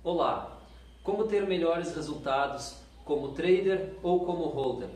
Olá! Como ter melhores resultados como trader ou como holder?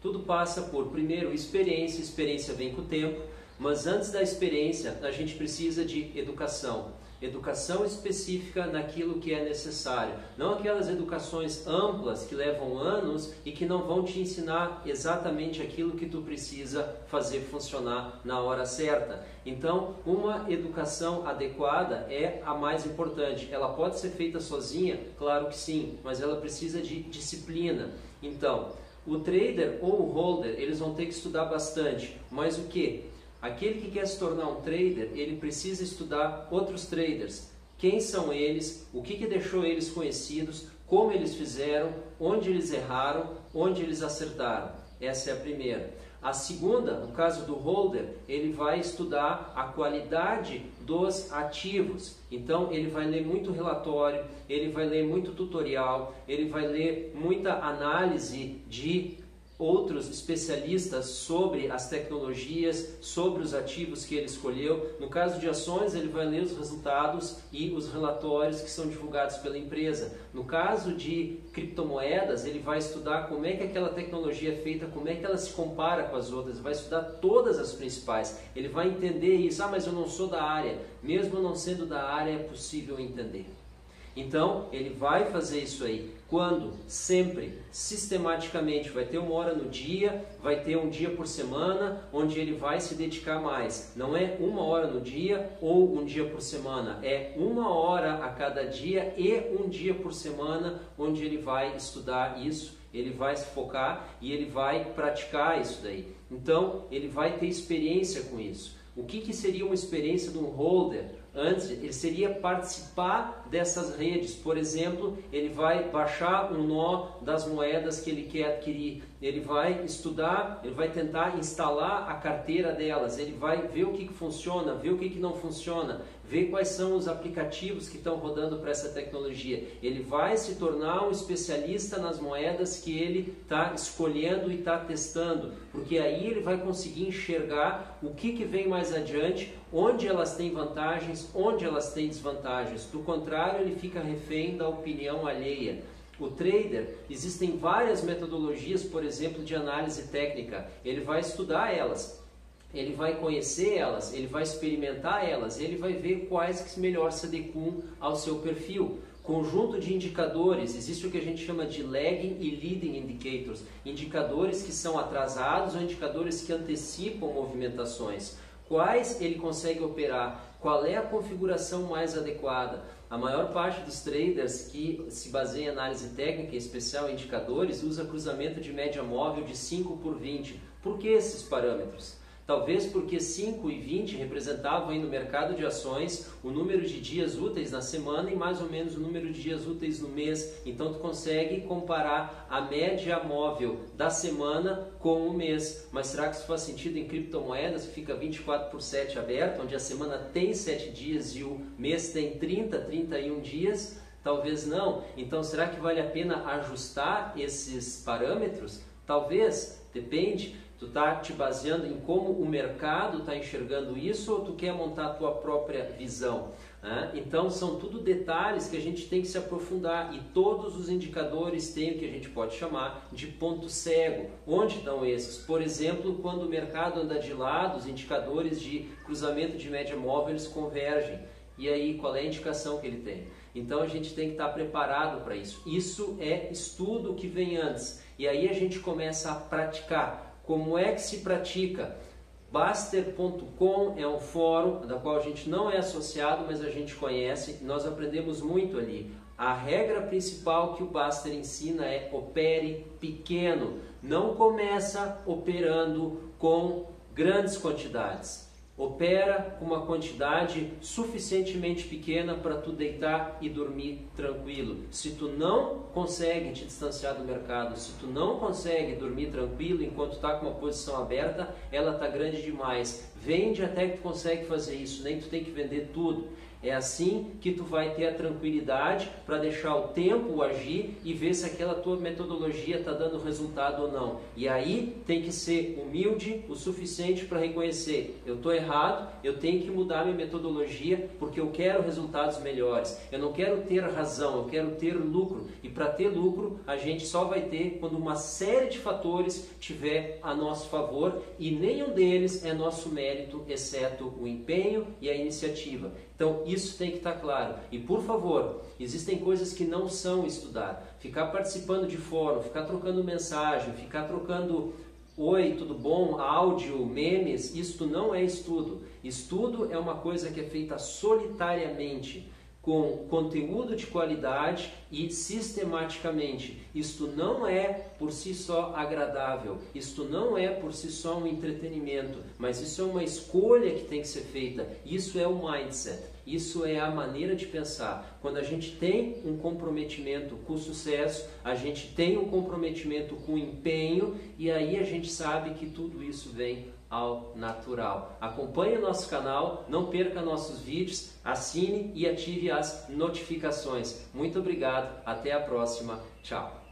Tudo passa por, primeiro, experiência. Experiência vem com o tempo, mas antes da experiência a gente precisa de educação. Educação específica naquilo que é necessário. Não aquelas educações amplas que levam anos e que não vão te ensinar exatamente aquilo que tu precisa fazer funcionar na hora certa. Então, uma educação adequada é a mais importante. Ela pode ser feita sozinha? Claro que sim, mas ela precisa de disciplina. Então, o trader ou o holder, eles vão ter que estudar bastante. Mas o que? Aquele que quer se tornar um trader, ele precisa estudar outros traders. Quem são eles, o que deixou eles conhecidos, como eles fizeram, onde eles erraram, onde eles acertaram. Essa é a primeira. A segunda, no caso do holder, ele vai estudar a qualidade dos ativos. Então, ele vai ler muito relatório, ele vai ler muito tutorial, ele vai ler muita análise de outros especialistas sobre as tecnologias, sobre os ativos que ele escolheu. No caso de ações, ele vai ler os resultados e os relatórios que são divulgados pela empresa. No caso de criptomoedas, ele vai estudar como é que aquela tecnologia é feita, como é que ela se compara com as outras, vai estudar todas as principais. Ele vai entender isso, mas eu não sou da área. Mesmo não sendo da área, é possível entender. Então, ele vai fazer isso aí. Quando? Sempre, sistematicamente. Vai ter uma hora no dia, vai ter um dia por semana, onde ele vai se dedicar mais. Não é uma hora no dia ou um dia por semana. É uma hora a cada dia e um dia por semana, onde ele vai estudar isso, ele vai se focar e ele vai praticar isso daí. Então, ele vai ter experiência com isso. O que seria uma experiência de um holder? Antes, ele seria participar dessas redes. Por exemplo, ele vai baixar um nó das moedas que ele quer adquirir. Ele vai estudar, ele vai tentar instalar a carteira delas. Ele vai ver o que funciona, ver o que não funciona, ver quais são os aplicativos que estão rodando para essa tecnologia. Ele vai se tornar um especialista nas moedas que ele está escolhendo e está testando, porque aí ele vai conseguir enxergar o que vem mais adiante, onde elas têm vantagens, onde elas têm desvantagens. Do contrário, ele fica refém da opinião alheia. O trader, existem várias metodologias, por exemplo, de análise técnica. Ele vai estudar elas, ele vai conhecer elas, ele vai experimentar elas, ele vai ver quais que melhor se adequam ao seu perfil. Conjunto de indicadores, existe o que a gente chama de lagging e leading indicators, indicadores que são atrasados ou indicadores que antecipam movimentações. Quais ele consegue operar? Qual é a configuração mais adequada? A maior parte dos traders que se baseia em análise técnica, em especial em indicadores, usa cruzamento de média móvel de 5/20. Por que esses parâmetros? Talvez porque 5 e 20 representavam aí no mercado de ações o número de dias úteis na semana e mais ou menos o número de dias úteis no mês. Então tu consegue comparar a média móvel da semana com o mês. Mas será que isso faz sentido em criptomoedas que fica 24/7 aberto, onde a semana tem 7 dias e o mês tem 31 dias? Talvez não. Então será que vale a pena ajustar esses parâmetros? Talvez, depende. Tu está te baseando em como o mercado está enxergando isso ou tu quer montar a tua própria visão? Então são tudo detalhes que a gente tem que se aprofundar e todos os indicadores têm o que a gente pode chamar de ponto cego. Onde estão esses? Por exemplo, quando o mercado anda de lado, os indicadores de cruzamento de média móvel eles convergem. E aí, qual é a indicação que ele tem? Então a gente tem que estar preparado para isso. Isso é estudo que vem antes. E aí a gente começa a praticar. Como é que se pratica? Baster.com é um fórum da qual a gente não é associado, mas a gente conhece. Nós aprendemos muito ali. A regra principal que o Baster ensina é opere pequeno. Não começa operando com grandes quantidades. Opera com uma quantidade suficientemente pequena para tu deitar e dormir tranquilo. Se tu não consegue te distanciar do mercado, se tu não consegue dormir tranquilo enquanto está com uma posição aberta, ela está grande demais. Vende até que tu consegue fazer isso, nem tu tem que vender tudo. É assim que tu vai ter a tranquilidade para deixar o tempo agir e ver se aquela tua metodologia está dando resultado ou não. E aí tem que ser humilde o suficiente para reconhecer, eu estou errado, eu tenho que mudar minha metodologia porque eu quero resultados melhores. Eu não quero ter razão, eu quero ter lucro. E para ter lucro, a gente só vai ter quando uma série de fatores tiver a nosso favor e nenhum deles é nosso mérito, exceto o empenho e a iniciativa. Então isso tem que estar claro. E por favor, existem coisas que não são estudar. Ficar participando de fórum, ficar trocando mensagem, ficar trocando oi, tudo bom, áudio, memes, isto não é estudo. Estudo é uma coisa que é feita solitariamente, com conteúdo de qualidade e sistematicamente. Isto não é por si só agradável, isto não é por si só um entretenimento, mas isso é uma escolha que tem que ser feita, isso é o mindset, isso é a maneira de pensar. Quando a gente tem um comprometimento com o sucesso, a gente tem um comprometimento com o empenho e aí a gente sabe que tudo isso vem ao natural. Acompanhe o nosso canal, não perca nossos vídeos, assine e ative as notificações. Muito obrigado, até a próxima, tchau!